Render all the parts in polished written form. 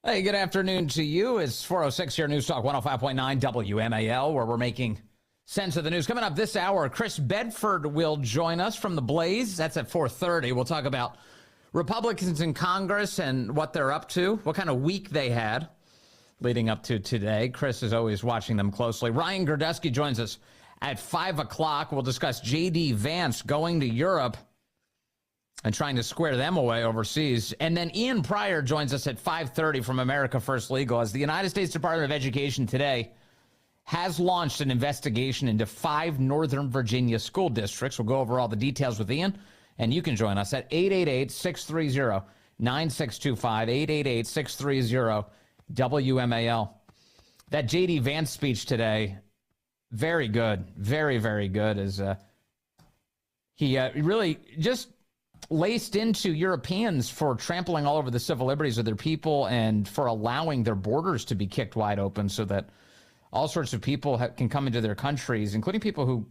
Hey, good afternoon to you. It's 406 here, News Talk 105.9 WMAL, where we're making sense of the news. Coming up this hour, Chris Bedford will join us from TheBlaze. That's at 4:30. We'll talk about Republicans in Congress and what they're up to, what kind of week they had leading up to today. Chris is always watching them closely. Ryan Gerdusky joins us at 5 o'clock. We'll discuss JD Vance going to Europe and trying to square them away overseas. And then Ian Pryor joins us at 5:30 from America First Legal as the United States Department of Education today has launched an investigation into 5 Northern Virginia school districts. We'll go over all the details with Ian, and you can join us at 888-630-9625, 888-630-WMAL. That JD Vance speech today, very good, very, very good, as he really just laced into Europeans for trampling all over the civil liberties of their people and for allowing their borders to be kicked wide open so that all sorts of people can come into their countries, including people who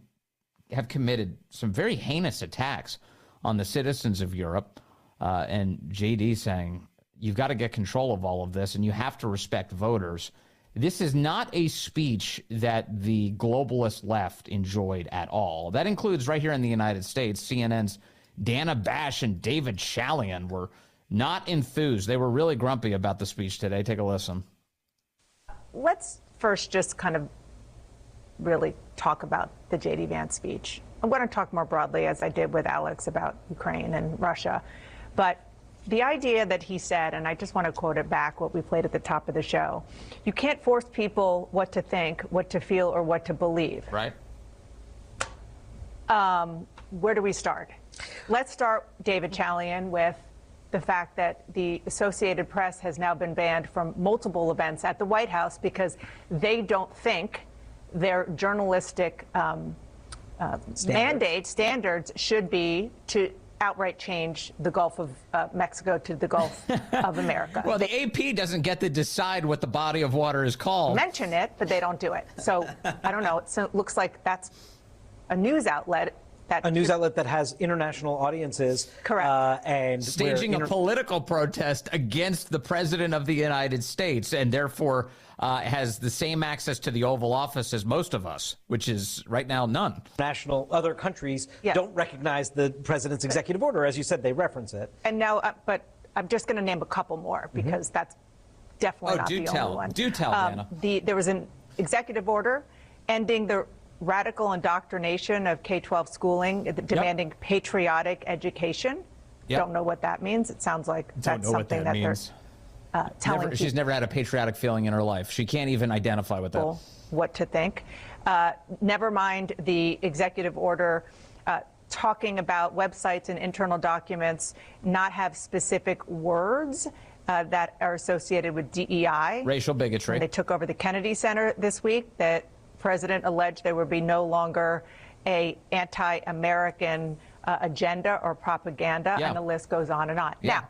have committed some very heinous attacks on the citizens of Europe. And JD saying, you've got to get control of all of this and you have to respect voters. This is not a speech that the globalist left enjoyed at all. That includes right here in the United States, CNN's Dana Bash and David Chalian were not enthused. They were really grumpy about the speech today. Take a listen. Let's first just kind of really talk about the JD Vance speech. I'm going to talk more broadly, as I did with Alex, about Ukraine and Russia. But the idea that he said, and I just want to quote it back, what we played at the top of the show, you can't force people what to think, what to feel, or what to believe. Right. Where do we start? Let's start, David Chalian, with the fact that the Associated Press has now been banned from multiple events at the White House because they don't think their journalistic standards should be to outright change the Gulf of Mexico to the Gulf of America. Well, the AP doesn't get to decide what the body of water is called. Mention it, but they don't do it. So, I don't know. It looks like that's a news outlet. A news outlet that has international audiences. Correct. And staging a political protest against the president of the United States, and therefore has the same access to the Oval Office as most of us, which is right now none. Other countries don't recognize the president's executive order. As you said, they reference it. And now, but I'm just going to name a couple more because that's definitely not the only one. Do tell, Dana. There was an executive order ending the radical indoctrination of K-12 schooling, demanding patriotic education. Don't know what that means. It sounds like that's something that they're telling people. She's never had a patriotic feeling in her life. She can't even identify with that. What to think. Never mind the executive order talking about websites and internal documents not have specific words that are associated with DEI. Racial bigotry. When they took over the Kennedy Center this week, that President alleged there would be no longer a anti-American agenda or propaganda, and the list goes on and on. Now,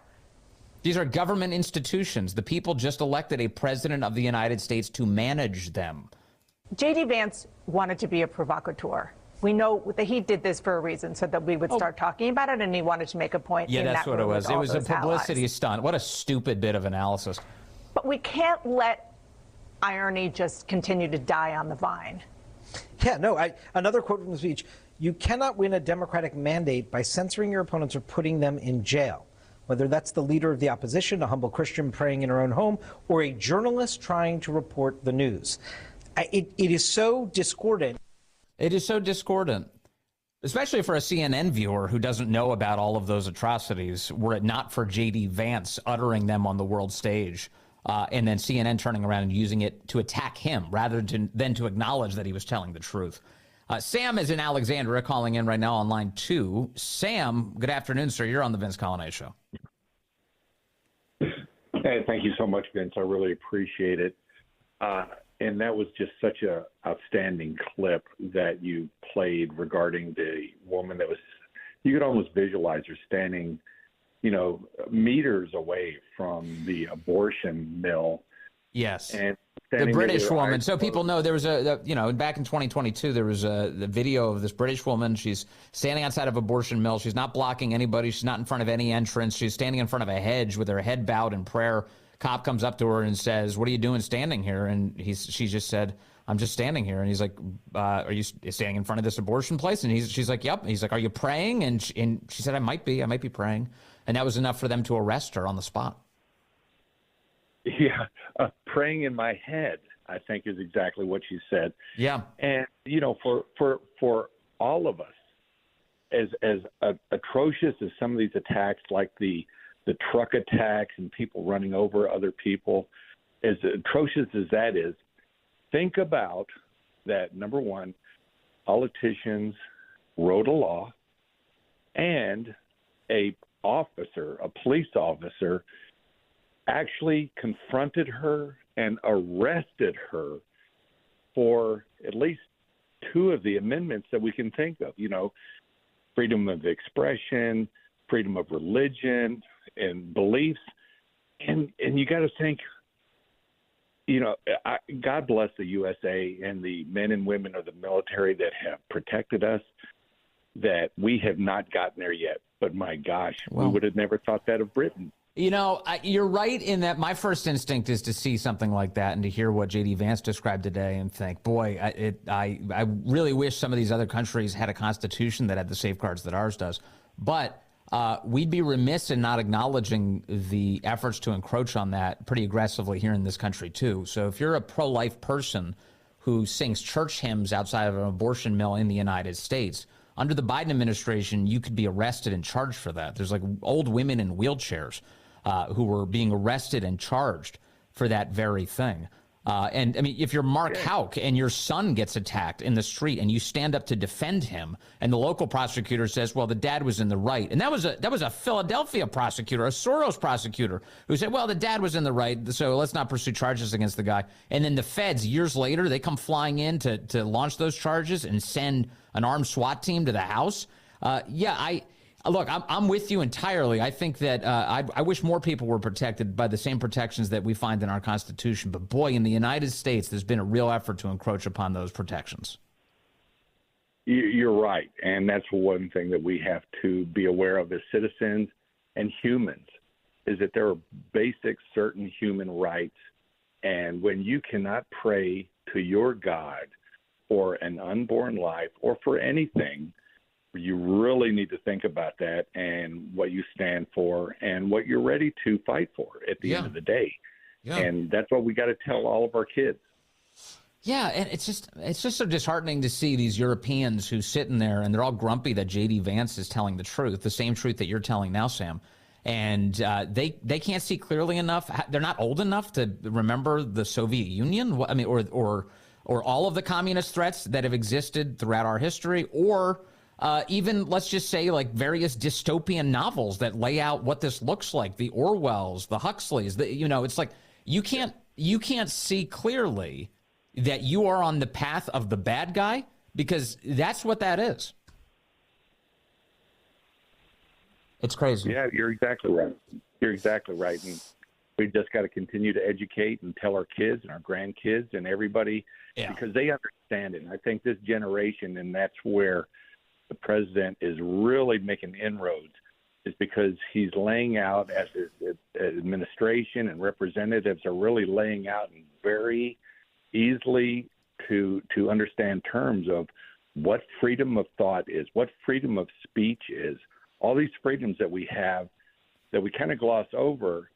these are government institutions. The people just elected a president of the United States to manage them. JD Vance wanted to be a provocateur. We know that he did this for a reason, so that we would start talking about it, and he wanted to make a point. Yeah, that's what it was. It was a publicity stunt. What a stupid bit of analysis. But we can't let irony just continue to die on the vine. Yeah, no, another quote from the speech: you cannot win a democratic mandate by censoring your opponents or putting them in jail. Whether that's the leader of the opposition, a humble Christian praying in her own home, or a journalist trying to report the news. It is so discordant. It is so discordant, especially for a CNN viewer who doesn't know about all of those atrocities, were it not for JD Vance uttering them on the world stage. And then CNN turning around and using it to attack him rather than to acknowledge that he was telling the truth. Sam is in Alexandria calling in right now on line 2. Sam, good afternoon, sir. You're on the Vince Coglianese Show. Hey, thank you so much, Vince. I really appreciate it. And that was just such a outstanding clip that you played regarding the woman that was, you could almost visualize her standing meters away from the abortion mill. Yes. And the British woman. So people know there was back in 2022, there was the video of this British woman. She's standing outside of abortion mill. She's not blocking anybody. She's not in front of any entrance. She's standing in front of a hedge with her head bowed in prayer, cop comes up to her and says, "What are you doing standing here?" And she just said, "I'm just standing here." And he's like, "Are you standing in front of this abortion place?" And she's like, "Yep." And he's like, "Are you praying?" And she said, I might be praying." And that was enough for them to arrest her on the spot. Yeah, praying in my head, I think, is exactly what she said. Yeah. And, for all of us, as atrocious as some of these attacks, like the truck attacks and people running over other people, as atrocious as that is, think about that. Number one, politicians wrote a law, and a police officer, actually confronted her and arrested her for at least two of the amendments that we can think of. Freedom of expression, freedom of religion and beliefs. And you got to think, God bless the USA and the men and women of the military that have protected us, that we have not gotten there yet. But my gosh, we would have never thought that of Britain. You're right in that my first instinct is to see something like that and to hear what JD Vance described today and think, boy, I really wish some of these other countries had a constitution that had the safeguards that ours does. But we'd be remiss in not acknowledging the efforts to encroach on that pretty aggressively here in this country, too. So if you're a pro-life person who sings church hymns outside of an abortion mill in the United States, under the Biden administration, you could be arrested and charged for that. There's like old women in wheelchairs who were being arrested and charged for that very thing. And I mean, if you're Mark Houck and your son gets attacked in the street and you stand up to defend him, and the local prosecutor says, "Well, the dad was in the right," and that was a Philadelphia prosecutor, a Soros prosecutor, who said, "Well, the dad was in the right, so let's not pursue charges against the guy." And then the feds, years later, they come flying in to launch those charges and send an armed SWAT team to the house. Look, I'm with you entirely. I think that I wish more people were protected by the same protections that we find in our Constitution. But boy, in the United States, there's been a real effort to encroach upon those protections. You're right. And that's one thing that we have to be aware of as citizens and humans, is that there are basic certain human rights. And when you cannot pray to your God for an unborn life or for anything, you really need to think about that and what you stand for and what you're ready to fight for at the end of the day. Yeah. And that's what we got to tell all of our kids. Yeah, and it's just so disheartening to see these Europeans who sit in there and they're all grumpy that JD Vance is telling the truth, the same truth that you're telling now, Sam. And they can't see clearly enough. They're not old enough to remember the Soviet Union. I mean, or all of the communist threats that have existed throughout our history, or even, let's just say, like various dystopian novels that lay out what this looks like, the Orwells, the Huxleys. It's like you can't see clearly that you are on the path of the bad guy, because that's what that is. It's crazy. Yeah, you're exactly right. You're exactly right. And we just got to continue to educate and tell our kids and our grandkids and everybody, because they understand it. And I think this generation, and that's where the president is really making inroads, is because he's laying out, as his administration and representatives are really laying out in very easily to understand terms of what freedom of thought is, what freedom of speech is, all these freedoms that we have that we kind of gloss over,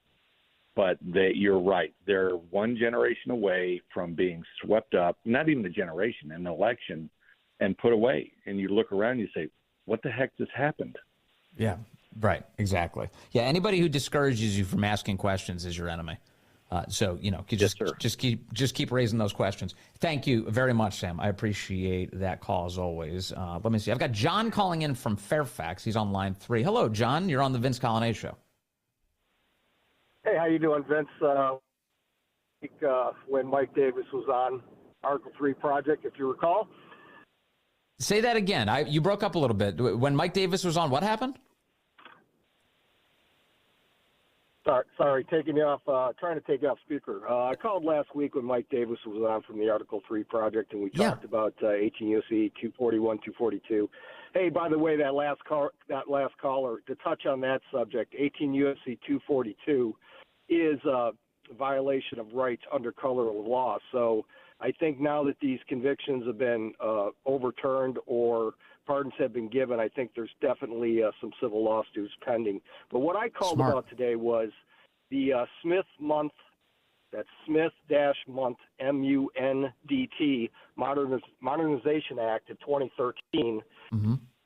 but you're right. They're one generation away from being swept up, not even a generation, an election, and put away. And you look around and you say, what the heck just happened? Yeah, right. Exactly. Yeah. Anybody who discourages you from asking questions is your enemy. So, just keep raising those questions. Thank you very much, Sam. I appreciate that call as always. Let me see. I've got John calling in from Fairfax. He's on line 3. Hello, John. You're on the Vince Coglianese Show. Hey, how you doing, Vince? When Mike Davis was on Article 3 Project, if you recall. Say that again. You broke up a little bit. When Mike Davis was on, what happened? Sorry, taking you off, trying to take you off speaker. I called last week when Mike Davis was on from the Article 3 Project, and we talked about 18 U.S.C. 241, 242. Hey, by the way, that last caller, to touch on that subject, 18 U.S.C. 242 is a violation of rights under color of law. So I think now that these convictions have been overturned or pardons have been given, I think there's definitely some civil lawsuits pending. But what I called about today was the Smith Month, that's Smith-Month, M-U-N-D-T, Modernization Act of 2013,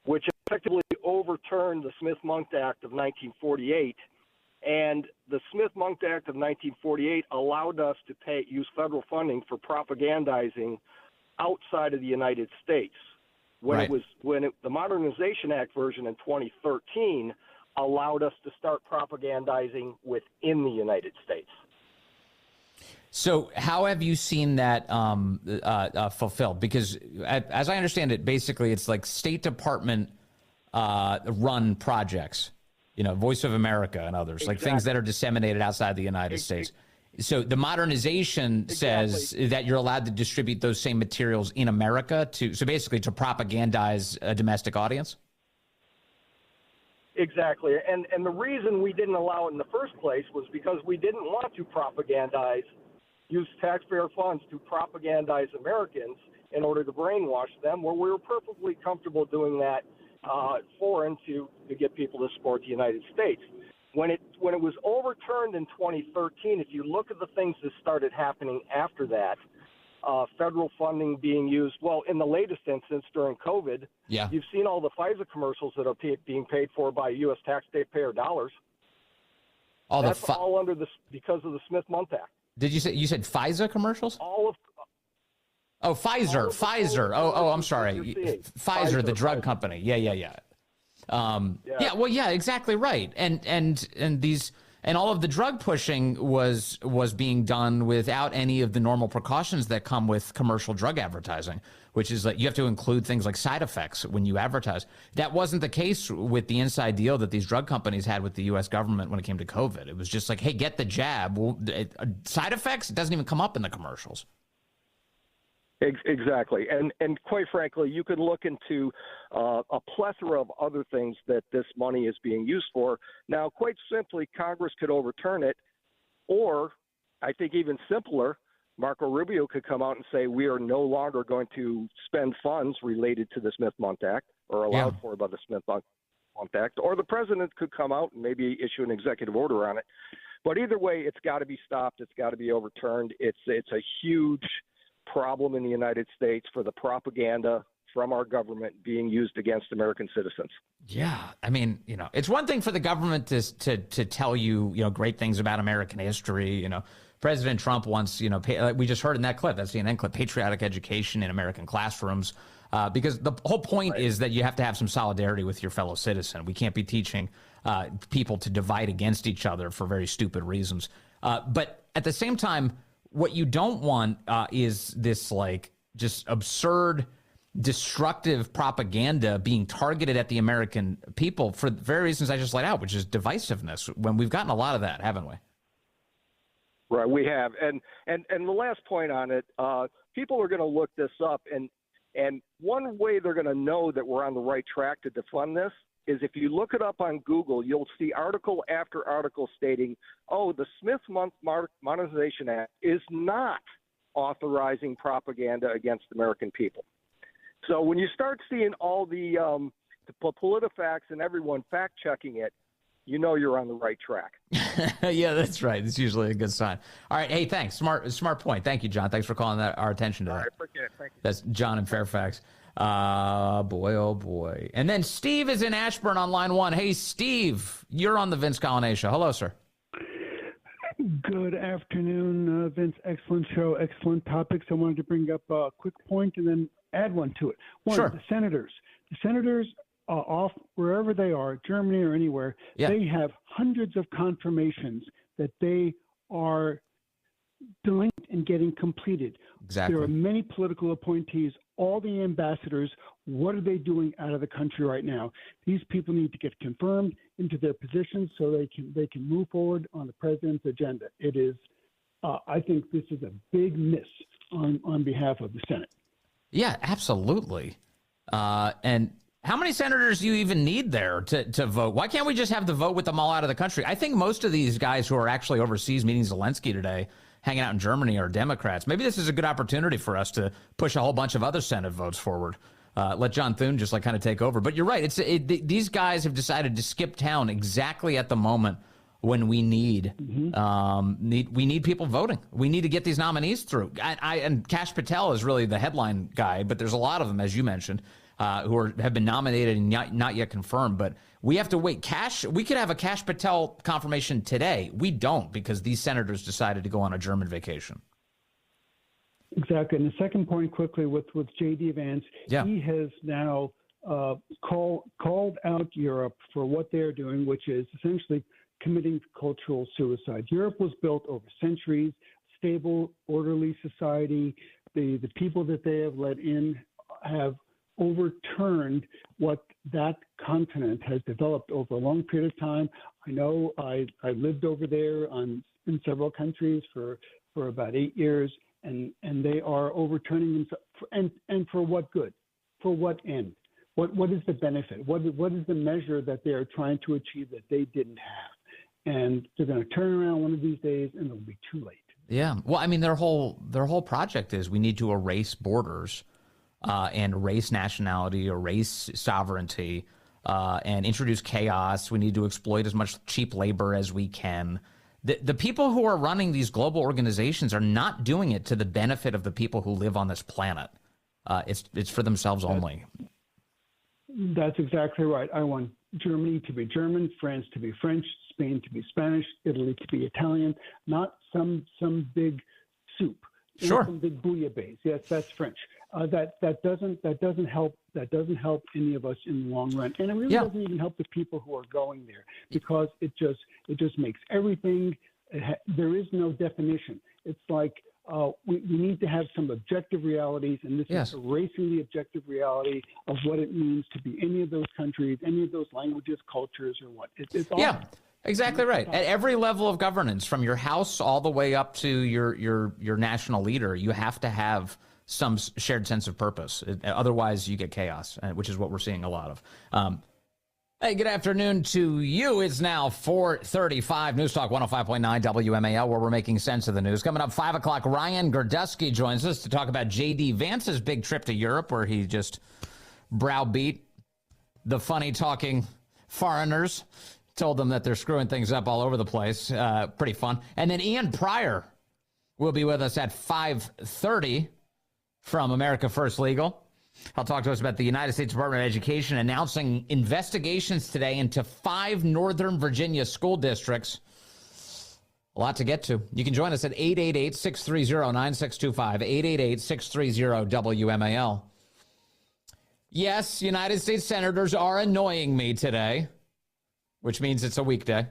which effectively overturned the Smith-Month Act of 1948. And the Smith-Month Act of 1948 allowed us to use federal funding for propagandizing outside of the United States. The Modernization Act version in 2013 allowed us to start propagandizing within the United States. So how have you seen that fulfilled? Because as I understand it, basically it's like State Department run projects, Voice of America and others, like things that are disseminated outside the United States. So the modernization says that you're allowed to distribute those same materials in America so basically to propagandize a domestic audience? Exactly. And the reason we didn't allow it in the first place was because we didn't want to use taxpayer funds to propagandize Americans in order to brainwash them, where we were perfectly comfortable doing that foreign to get people to support the United States. When it was overturned in 2013, if you look at the things that started happening after that, federal funding being used, well, in the latest instance during COVID, you've seen all the FISA commercials that are being paid for by U.S. taxpayer dollars. That's all because of the Smith-Month Act. Did you said FISA commercials? Pfizer. I'm sorry. Pfizer, the drug company. Yeah. Well, yeah, exactly right. And all of the drug pushing was being done without any of the normal precautions that come with commercial drug advertising, which is that you have to include things like side effects when you advertise. That wasn't the case with the inside deal that these drug companies had with the U.S. government when it came to COVID. It was just like, hey, get the jab. Well, side effects, it doesn't even come up in the commercials. Exactly. And quite frankly, you could look into a plethora of other things that this money is being used for. Now, quite simply, Congress could overturn it, or I think even simpler, Marco Rubio could come out and say we are no longer going to spend funds related to the Smith-Month Act or allowed for by the Smith-Month Act, or the president could come out and maybe issue an executive order on it. But either way, it's got to be stopped. It's got to be overturned. It's a huge problem in the United States for the propaganda from our government being used against American citizens. Yeah, I mean, it's one thing for the government to tell you, great things about American history. President Trump wants, we just heard in that clip, that CNN clip, patriotic education in American classrooms, because the whole point is that you have to have some solidarity with your fellow citizen. We can't be teaching people to divide against each other for very stupid reasons. But at the same time, what you don't want is this just absurd, destructive propaganda being targeted at the American people for the very reasons I just laid out, which is divisiveness, when we've gotten a lot of that, haven't we? Right, we have. And the last point on it, people are going to look this up, and one way they're going to know that we're on the right track to defund this is if you look it up on Google, you'll see article after article stating, the Smith-Month Modernization Act is not authorizing propaganda against American people. So when you start seeing all the PolitiFacts and everyone fact-checking it, you're on the right track. Yeah, that's right. It's usually a good sign. All right. Hey, thanks. Smart point. Thank you, John. Thanks for calling our attention to that. All right, appreciate it. Thank you. That's John in Fairfax. Boy, oh boy. And then Steve is in Ashburn on line 1. Hey, Steve, you're on the Vince Coglianese Show. Hello, sir. Good afternoon, Vince. Excellent show. Excellent topics. I wanted to bring up a quick point and then add one to it. One, sure. The senators. The senators off wherever they are, Germany or anywhere, they have hundreds of confirmations that they are delinquent in getting completed. Exactly. There are many political appointees, all the ambassadors. What are they doing out of the country right now? These people need to get confirmed into their positions so they can move forward on the president's agenda. It is, I think this is a big miss on behalf of the Senate. Yeah, absolutely. And how many senators do you even need there to vote? Why can't we just have the vote with them all out of the country? I think most of these guys who are actually overseas meeting Zelensky today, hanging out in Germany, are Democrats. Maybe this is a good opportunity for us to push a whole bunch of other Senate votes forward. Let John Thune just kind of take over. But you're right. These guys have decided to skip town exactly at the moment when we need people voting. We need to get these nominees through. And Kash Patel is really the headline guy, but there's a lot of them, as you mentioned, who have been nominated and not yet confirmed. But we have to wait. We could have a Kash Patel confirmation today. We don't, because these senators decided to go on a German vacation. Exactly. And the second point quickly with JD Vance, he has now called out Europe for what they're doing, which is essentially committing cultural suicide. Europe was built over centuries, stable, orderly society. The people that they have let in have overturned what that continent has developed over a long period of time. I know I lived over there in several countries for about 8 years, and they are overturning themselves. And for what good? For what end? What is the benefit? What is the measure that they are trying to achieve that they didn't have? And they're going to turn around one of these days, and it'll be too late. Yeah. Well, I mean, their whole project is we need to erase borders and erase nationality, erase sovereignty, and introduce chaos. We need to exploit as much cheap labor as we can. The people who are running these global organizations are not doing it to the benefit of the people who live on this planet. It's for themselves only. That's exactly right. I want Germany to be German, France to be French, Spain to be Spanish, Italy to be Italian, not some big soup, sure, some big bouillabaisse. Yes, that's French. That doesn't help any of us in the long run, and it really doesn't even help the people who are going there, because it just makes everything. There is no definition. It's like we need to have some objective realities, and this is erasing the objective reality of what it means to be any of those countries, any of those languages, cultures, or what. It's all. Yeah. Exactly right. At every level of governance, from your house all the way up to your national leader, you have to have some shared sense of purpose. Otherwise, you get chaos, which is what we're seeing a lot of. Hey, good afternoon to you. It's now 4:35. News Talk 105.9 WMAL, where we're making sense of the news. Coming up 5 o'clock, Ryan Gerdusky joins us to talk about JD Vance's big trip to Europe, where he just browbeat the funny-talking foreigners. Told them that they're screwing things up all over the place. Pretty fun. And then Ian Pryor will be with us at 5:30 from America First Legal. He'll talk to us about the United States Department of Education announcing investigations today into 5 Northern Virginia school districts. A lot to get to. You can join us at 888-630-9625, 888-630-WMAL. Yes, United States senators are annoying me today, which means it's a weekday,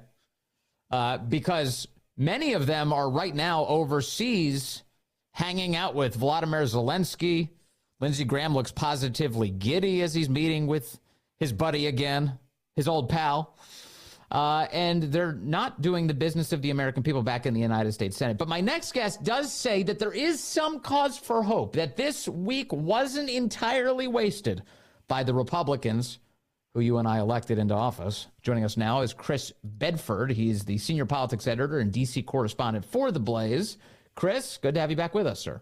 because many of them are right now overseas hanging out with Vladimir Zelensky. Lindsey Graham looks positively giddy as he's meeting with his buddy again, his old pal. And they're not doing the business of the American people back in the United States Senate. But my next guest does say that there is some cause for hope, that this week wasn't entirely wasted by the Republicans who you and I elected into office. Joining us now is Chris Bedford. He's the senior politics editor and D.C. correspondent for TheBlaze. Chris, good to have you back with us, sir.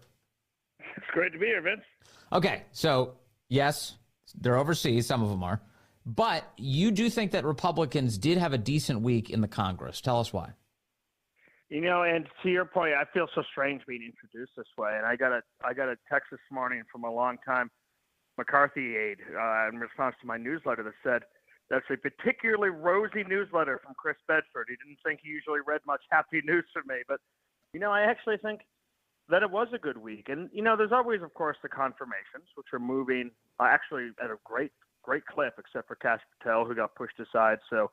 It's great to be here, Vince. Okay, so yes, they're overseas, some of them are, but you do think that Republicans did have a decent week in the Congress. Tell us why. You know, and to your point, I feel so strange being introduced this way. And I got a text this morning from a longtime McCarthy aide in response to my newsletter that said, that's a particularly rosy newsletter from Chris Bedford. He didn't think he usually read much happy news from me. But, you know, I actually think that it was a good week. And, you know, there's always, of course, the confirmations, which are moving actually at a great clip, except for Kash Patel, who got pushed aside. So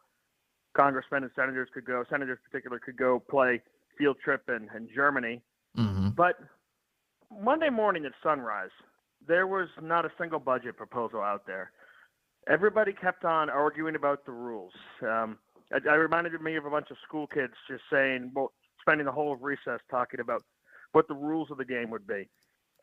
congressmen and senators particularly could go play field trip in Germany. Mm-hmm. But Monday morning at sunrise, there was not a single budget proposal out there. Everybody kept on arguing about the rules. It reminded me of a bunch of school kids just saying, well, spending the whole of recess talking about what the rules of the game would be.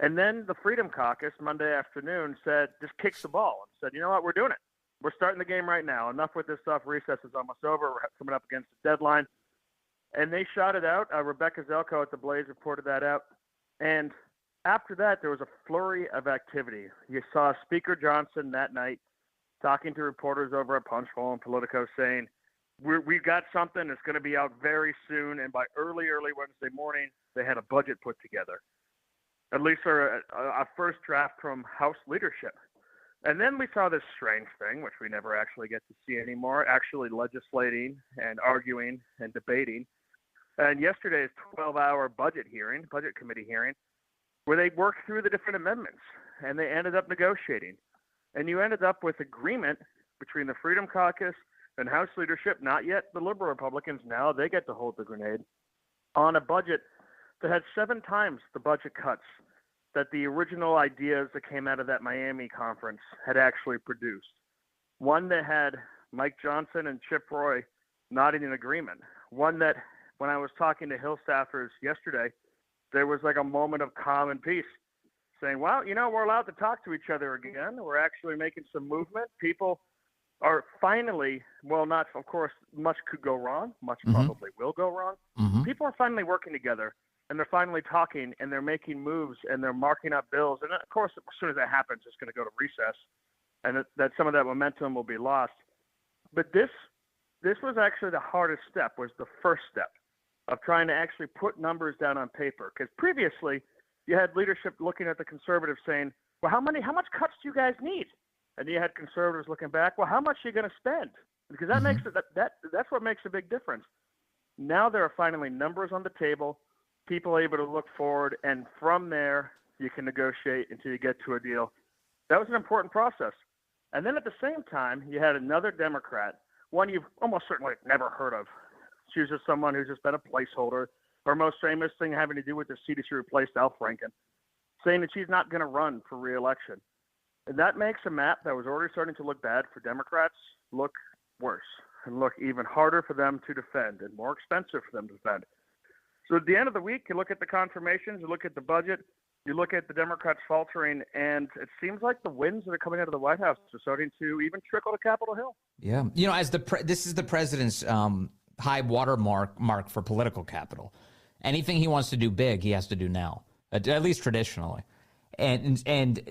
And then the Freedom Caucus Monday afternoon just kicked the ball and said, you know what, we're doing it. We're starting the game right now. Enough with this stuff. Recess is almost over. We're coming up against the deadline. And they shot it out. Rebecca Zelko at TheBlaze reported that out. And after that, there was a flurry of activity. You saw Speaker Johnson that night talking to reporters over at Punchbowl and Politico saying, we've got something that's going to be out very soon. And by early Wednesday morning, they had a budget put together, at least for a first draft from House leadership. And then we saw this strange thing, which we never actually get to see anymore, actually legislating and arguing and debating. And yesterday's 12-hour budget committee hearing, where they worked through the different amendments, and they ended up negotiating. And you ended up with agreement between the Freedom Caucus and House leadership, not yet the liberal Republicans, now they get to hold the grenade, on a budget that had 7 times the budget cuts that the original ideas that came out of that Miami conference had actually produced. One that had Mike Johnson and Chip Roy nodding in agreement. One that, when I was talking to Hill staffers yesterday, there was like a moment of calm and peace, saying, well, we're allowed to talk to each other again. We're actually making some movement. People are finally, well, not, of course, much could go wrong. Much probably will go wrong. People are finally working together. And they're finally talking, and they're making moves, and they're marking up bills. And, of course, as soon as that happens, it's going to go to recess, and that some of that momentum will be lost. But this was actually the hardest step, was the first step of trying to actually put numbers down on paper. Because previously, you had leadership looking at the conservatives saying, well, how much cuts do you guys need? And you had conservatives looking back, well, how much are you going to spend? Because that makes it, that's what makes a big difference. Now there are finally numbers on the table, people able to look forward, and from there you can negotiate until you get to a deal. That was an important process. And then at the same time, you had another Democrat, one you've almost certainly never heard of. She was just someone who's just been a placeholder. Her most famous thing having to do with the seat is she replaced Al Franken, saying that she's not going to run for re-election. And that makes a map that was already starting to look bad for Democrats look worse and look even harder for them to defend and more expensive for them to defend. So at the end of the week, you look at the confirmations, you look at the budget, you look at the Democrats faltering, and it seems like the wins that are coming out of the White House are starting to even trickle to Capitol Hill. Yeah. As this is the president's high water mark for political capital. Anything he wants to do big, he has to do now, at least traditionally. And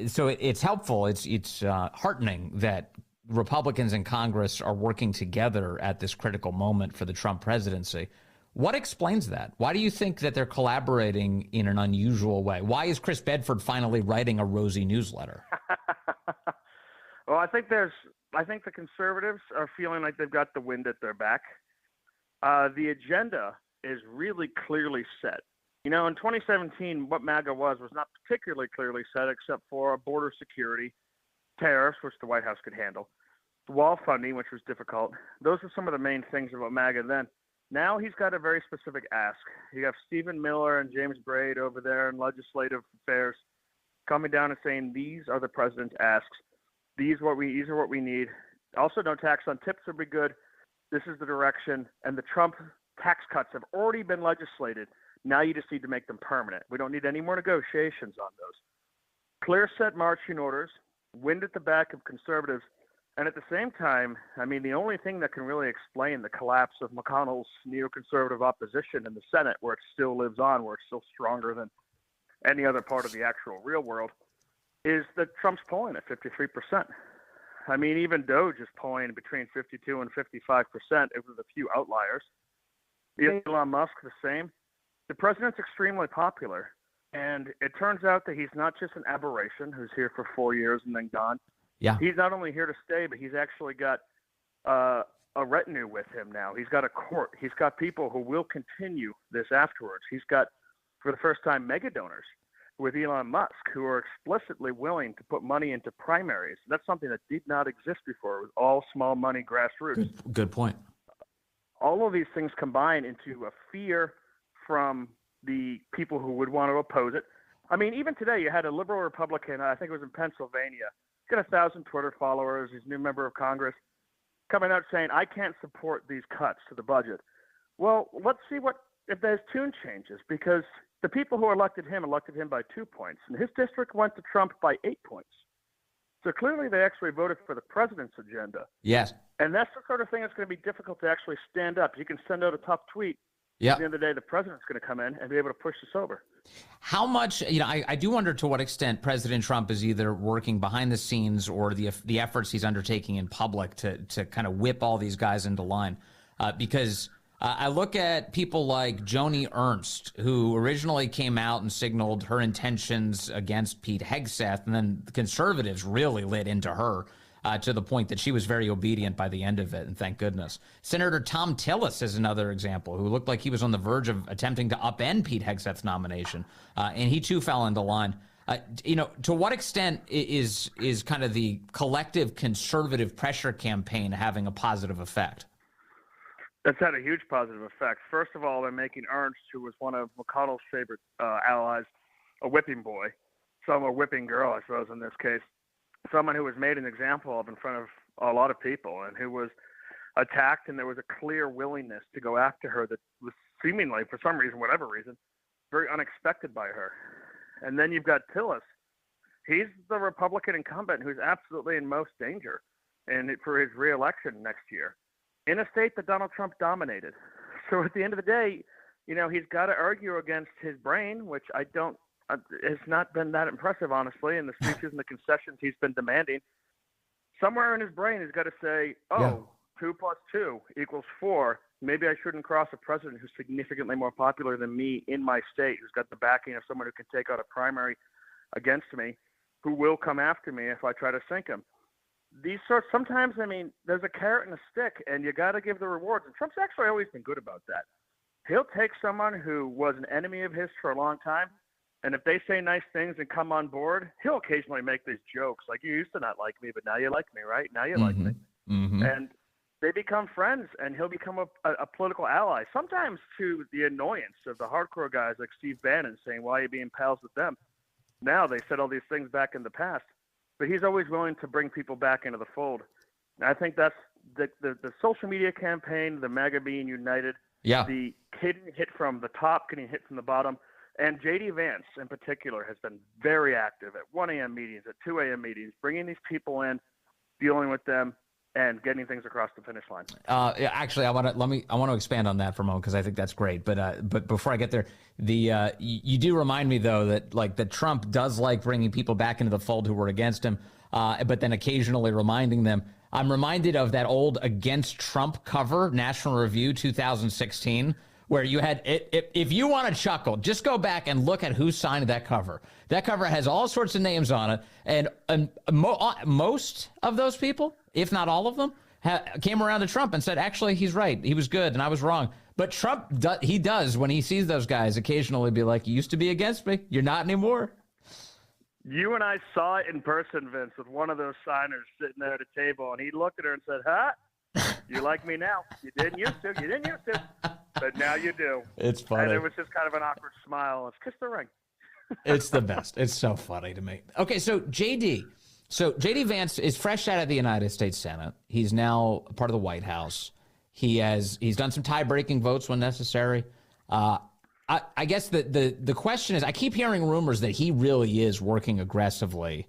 so it's helpful. It's heartening that Republicans in Congress are working together at this critical moment for the Trump presidency. What explains that? Why do you think that they're collaborating in an unusual way? Why is Chris Bedford finally writing a rosy newsletter? Well, I think the conservatives are feeling like they've got the wind at their back. The agenda is really clearly set. In 2017, what MAGA was not particularly clearly set, except for border security, tariffs, which the White House could handle, wall funding, which was difficult. Those are some of the main things about MAGA then. Now he's got a very specific ask. You have Stephen Miller and James Braid over there in legislative affairs coming down and saying these are the president's asks. These are what we need. Also, no tax on tips would be good. This is the direction. And the Trump tax cuts have already been legislated. Now you just need to make them permanent. We don't need any more negotiations on those. Clear set marching orders, wind at the back of conservatives. And at the same time, the only thing that can really explain the collapse of McConnell's neoconservative opposition in the Senate, where it still lives on, where it's still stronger than any other part of the actual real world, is that Trump's polling at 53%. Even Doge is polling between 52 and 55%, with a few outliers. Elon Musk, the same. The president's extremely popular, and it turns out that he's not just an aberration who's here for 4 years and then gone. Yeah. He's not only here to stay, but he's actually got a retinue with him now. He's got a court. He's got people who will continue this afterwards. He's got, for the first time, mega donors with Elon Musk who are explicitly willing to put money into primaries. That's something that did not exist before. It was all small money grassroots. Good point. All of these things combine into a fear from the people who would want to oppose it. Even today you had a liberal Republican, I think it was in Pennsylvania, got 1,000 Twitter followers. He's a new member of Congress, coming out saying, I can't support these cuts to the budget. Well, let's see if there's tune changes, because the people who elected him by 2 points, and his district went to Trump by 8 points. So clearly they actually voted for the president's agenda. Yes. And that's the sort of thing that's going to be difficult to actually stand up. You can send out a tough tweet. Yeah. At the end of the day, the president's going to come in and be able to push this over. How much, I do wonder to what extent President Trump is either working behind the scenes or the efforts he's undertaking in public to kind of whip all these guys into line. Because I look at people like Joni Ernst, who originally came out and signaled her intentions against Pete Hegseth, and then the conservatives really lit into her to the point that she was very obedient by the end of it, and thank goodness. Senator Tom Tillis is another example who looked like he was on the verge of attempting to upend Pete Hegseth's nomination, and he too fell into line. To what extent is kind of the collective conservative pressure campaign having a positive effect? That's had a huge positive effect. First of all, they're making Ernst, who was one of McConnell's favorite allies, a whipping boy, a whipping girl, I suppose, in this case. Someone who was made an example of in front of a lot of people and who was attacked, and there was a clear willingness to go after her that was seemingly, for some reason, whatever reason, very unexpected by her. And then you've got Tillis. He's the Republican incumbent who's absolutely in most danger for his reelection next year in a state that Donald Trump dominated. So at the end of the day, he's got to argue against his brain, which has not been that impressive, honestly, in the speeches and the concessions he's been demanding. Somewhere in his brain, he's got to say, 2 plus 2 equals 4. Maybe I shouldn't cross a president who's significantly more popular than me in my state, who's got the backing of someone who can take out a primary against me, who will come after me if I try to sink him. Sometimes, there's a carrot and a stick, and you got to give the rewards. And Trump's actually always been good about that. He'll take someone who was an enemy of his for a long time, and if they say nice things and come on board, he'll occasionally make these jokes like, you used to not like me, but now you like me, right? Now you like me. Mm-hmm. And they become friends, and he'll become a political ally, sometimes to the annoyance of the hardcore guys like Steve Bannon saying, why are you being pals with them? Now they said all these things back in the past. But he's always willing to bring people back into the fold. And I think that's the social media campaign, the MAGA being united, the getting hit from the top, getting hit from the bottom. And JD Vance, in particular, has been very active at 1 a.m. meetings, at 2 a.m. meetings, bringing these people in, dealing with them, and getting things across the finish line. Actually, I want to expand on that for a moment because I think that's great. But before I get there, you do remind me though that Trump does like bringing people back into the fold who were against him, but then occasionally reminding them. I'm reminded of that old Against Trump cover, National Review 2016. Where you had, if you want to chuckle, just go back and look at who signed that cover. That cover has all sorts of names on it, and most of those people, if not all of them, came around to Trump and said, actually, he's right. He was good, and I was wrong. But Trump, he does, when he sees those guys, occasionally be like, you used to be against me. You're not anymore. You and I saw it in person, Vince, with one of those signers sitting there at a table, and he looked at her and said, huh? You like me now. You didn't used to. You didn't used to. But now you do. It's funny. And it was just kind of an awkward smile. Let's kiss the ring. It's the best. It's so funny to me. Okay, so JD Vance is fresh out of the United States Senate. He's now part of the White House. He's done some tie-breaking votes when necessary. I guess the question is, I keep hearing rumors that he really is working aggressively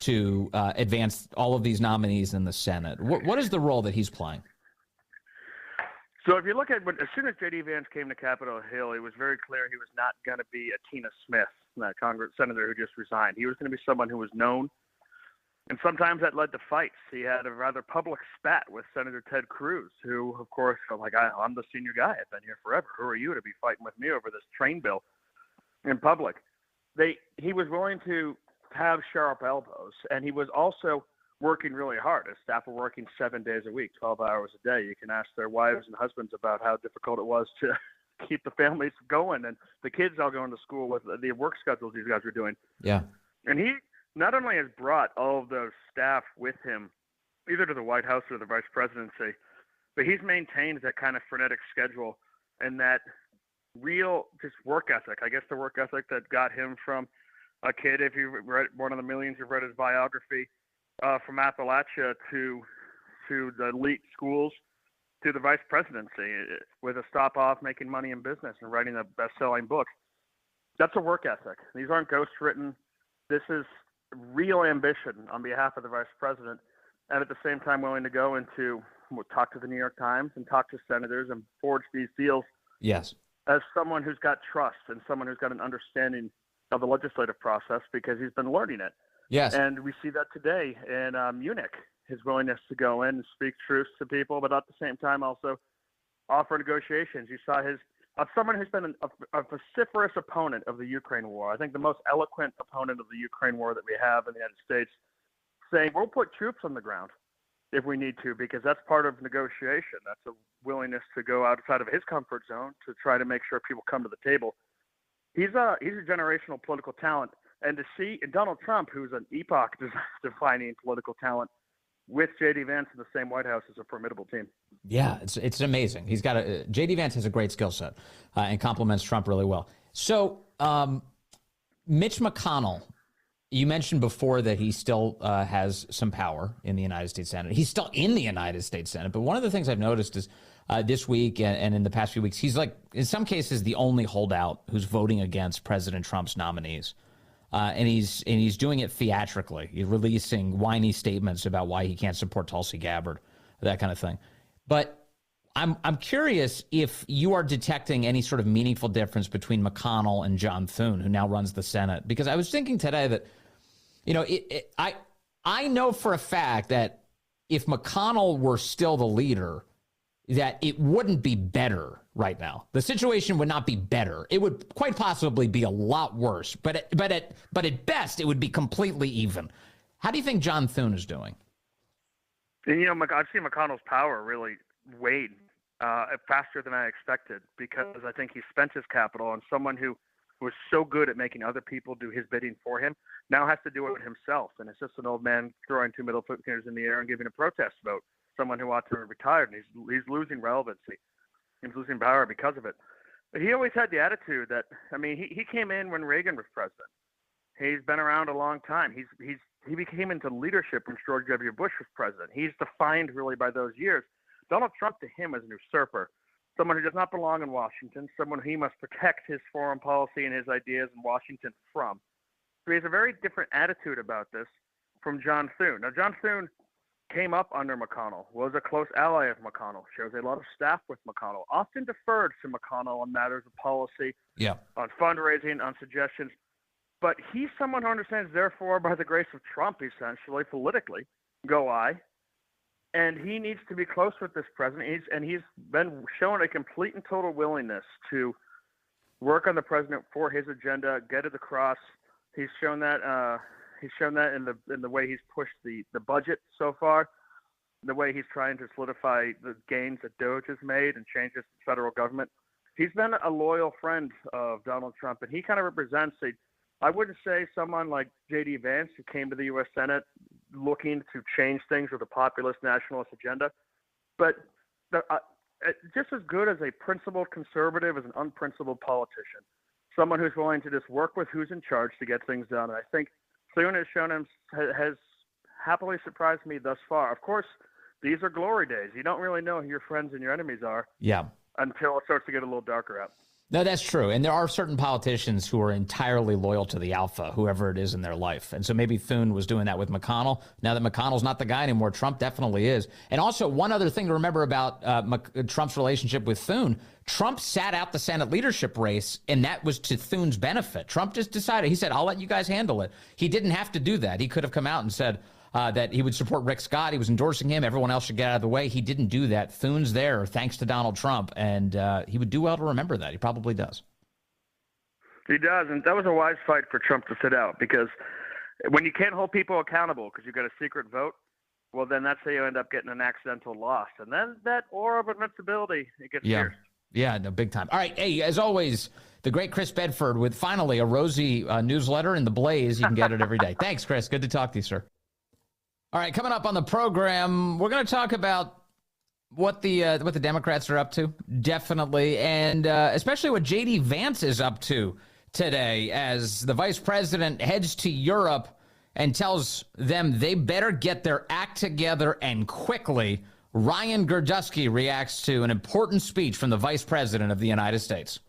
to advance all of these nominees in the Senate. What is the role that he's playing? So if you look at as soon as JD Vance came to Capitol Hill, it was very clear he was not going to be a Tina Smith, that senator who just resigned. He was going to be someone who was known, and sometimes that led to fights. He had a rather public spat with Senator Ted Cruz, who, of course, felt like, I'm the senior guy. I've been here forever. Who are you to be fighting with me over this train bill in public? He was willing to have sharp elbows, and he was also working really hard. His staff were working 7 days a week, 12 hours a day. You can ask their wives and husbands about how difficult it was to keep the families going and the kids all going to school with the work schedules these guys were doing. Yeah. And he not only has brought all of those staff with him, either to the White House or the vice presidency, but he's maintained that kind of frenetic schedule and that real just work ethic. I guess the work ethic that got him from a kid, if you read one of the millions who've read his biography, from Appalachia to the elite schools to the vice presidency with a stop off making money in business and writing a best-selling book. That's a work ethic. These aren't ghost written. This is real ambition on behalf of the vice president, and at the same time willing to go into talk to the New York Times and talk to senators and forge these deals. Yes. As someone who's got trust and someone who's got an understanding of the legislative process because he's been learning it. Yes. And we see that today in Munich, his willingness to go in and speak truth to people, but at the same time also offer negotiations. You saw someone who's been a vociferous opponent of the Ukraine war. I think the most eloquent opponent of the Ukraine war that we have in the United States, saying we'll put troops on the ground if we need to, because that's part of negotiation. That's a willingness to go outside of his comfort zone to try to make sure people come to the table. He's a generational political talent. And to see Donald Trump, who's an epoch-defining political talent, with JD Vance in the same White House is a formidable team. Yeah, it's amazing. He's got JD Vance has a great skill set and complements Trump really well. So Mitch McConnell, you mentioned before that he still has some power in the United States Senate. He's still in the United States Senate. But one of the things I've noticed is this week and in the past few weeks, he's like, in some cases, the only holdout who's voting against President Trump's nominees. And he's doing it theatrically. He's releasing whiny statements about why he can't support Tulsi Gabbard, that kind of thing. But I'm curious if you are detecting any sort of meaningful difference between McConnell and John Thune, who now runs the Senate. Because I was thinking today that, I know for a fact that if McConnell were still the leader, that it wouldn't be better right now. The situation would not be better. It would quite possibly be a lot worse. But at best, it would be completely even. How do you think John Thune is doing? And, I've seen McConnell's power really wane faster than I expected, because I think he spent his capital on someone who was so good at making other people do his bidding for him, now has to do it himself. And it's just an old man throwing two middle fingers in the air and giving a protest vote. Someone who ought to have retired, and he's losing relevancy. He's losing power because of it. But he always had the attitude that, he came in when Reagan was president. He's been around a long time. He became into leadership when George W. Bush was president. He's defined really by those years. Donald Trump to him is an usurper, someone who does not belong in Washington, someone who he must protect his foreign policy and his ideas in Washington from. So he has a very different attitude about this from John Thune. Now, John Thune came up under McConnell, was a close ally of McConnell, shares a lot of staff with McConnell, often deferred to McConnell on matters of policy, on fundraising, on suggestions. But he's someone who understands, therefore, by the grace of Trump, essentially, politically, go I. And he needs to be close with this president. He's been shown a complete and total willingness to work on the president for his agenda, get it across. He's shown that in the way he's pushed the budget so far, the way he's trying to solidify the gains that Doge has made and changes the federal government. He's been a loyal friend of Donald Trump, and he kind of represents I wouldn't say someone like JD Vance, who came to the U.S. Senate looking to change things with a populist nationalist agenda, but just as good as a principled conservative as an unprincipled politician, someone who's willing to just work with who's in charge to get things done. And I think Thune has happily surprised me thus far. Of course, these are glory days. You don't really know who your friends and your enemies are until it starts to get a little darker out. No, that's true. And there are certain politicians who are entirely loyal to the alpha, whoever it is in their life. And so maybe Thune was doing that with McConnell. Now that McConnell's not the guy anymore, Trump definitely is. And also, one other thing to remember about Trump's relationship with Thune, Trump sat out the Senate leadership race, and that was to Thune's benefit. Trump just decided, he said, I'll let you guys handle it. He didn't have to do that. He could have come out and said that he would support Rick Scott. He was endorsing him. Everyone else should get out of the way. He didn't do that. Thune's there thanks to Donald Trump, and he would do well to remember that. He probably does. He does, and that was a wise fight for Trump to sit out, because when you can't hold people accountable because you've got a secret vote, well, then that's how you end up getting an accidental loss. And then that aura of invincibility, it gets fierce. Yeah, no, big time. All right, hey, as always, the great Chris Bedford with finally a rosy newsletter in TheBlaze. You can get it every day. Thanks, Chris. Good to talk to you, sir. All right, coming up on the program, we're going to talk about what the Democrats are up to, definitely, and especially what JD Vance is up to today as the vice president heads to Europe and tells them they better get their act together and quickly. Ryan Girdusky reacts to an important speech from the vice president of the United States.